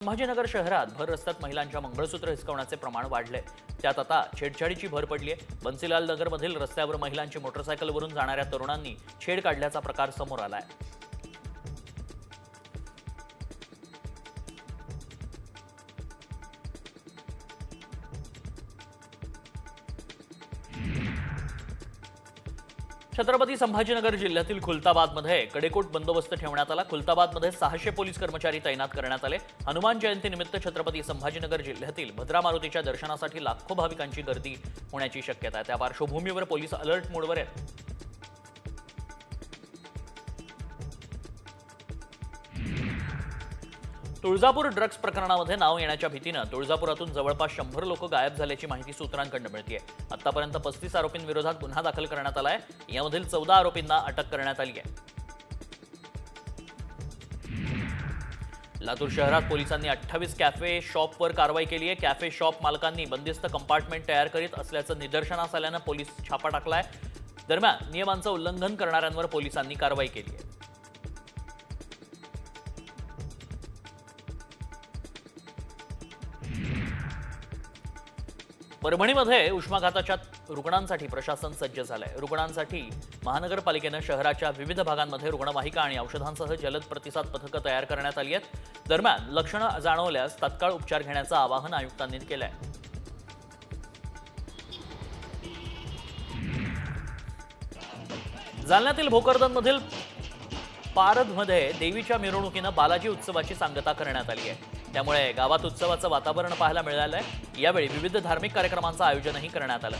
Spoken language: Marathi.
संभाजीनगर शहरात भर रस्त्यात महिलांच्या मंगळसूत्र हिसकवण्याचे प्रमाण वाढले। त्यात आता छेडछाडीची भर पडली आहे। बन्सीलाल नगरमधील रस्त्यावर महिलांची मोटरसायकलवरून जाणाऱ्या तरुणांनी छेड काढल्याचा प्रकार समोर आलाय। छत्रपती संभाजीनगर जिल्ह्यातील खुलताबादमध्ये कडेकोट बंदोबस्त ठेवण्यात आला। खुलताबादमध्ये 600 पोलीस कर्मचारी तैनात करण्यात आले। हनुमान जयंतीनिमित्त छत्रपती संभाजीनगर जिल्ह्यातील भद्रा मारुतीच्या दर्शनासाठी लाखो भाविकांची गर्दी होण्याची शक्यता आहे। त्या पार्श्वभूमीवर पोलीस अलर्ट मोडवर आहेत। तुळजापूर ड्रग्ज प्रकरणामध्ये नाव येण्याच्या भीतीनं तुळजापुरातून जवळपास 100 लोक गायब झाल्याची माहिती सूत्रांकडून मिळते आहे। आतापर्यंत 35 आरोपींविरोधात गुन्हा दाखल करण्यात आलाय। यामधील 14 आरोपींना अटक करण्यात आली आहे। लातूर शहरात पोलिसांनी 28 कॅफे शॉपवर कारवाई केली आहे। कॅफे शॉप मालकांनी बंदिस्त कंपार्टमेंट तयार करीत असल्याचं निदर्शनास आल्यानं पोलीस छापा टाकलाय। दरम्यान नियमांचं उल्लंघन करणाऱ्यांवर पोलिसांनी कारवाई केली आहे। परभणीमध्ये उष्माघाताच्या रुग्णांसाठी प्रशासन सज्ज झालंय। रुग्णांसाठी महानगरपालिकेनं शहराच्या विविध भागांमध्ये रुग्णवाहिका आणि औषधांसह जलद प्रतिसाद पथकं तयार करण्यात आली आहेत। दरम्यान लक्षणं जाणवल्यास तात्काळ उपचार घेण्याचं आवाहन आयुक्तांनी केलंय। जालन्यातील भोकरदनमधील पारधमध्ये देवीच्या मिरवणुकीनं बालाजी उत्सवाची सांगता करण्यात आली आहे। त्यामुळे गावात उत्सवाचं वातावरण पाहायला मिळालं आहे। यावेळी विविध धार्मिक कार्यक्रमांचं आयोजनही करण्यात आलं।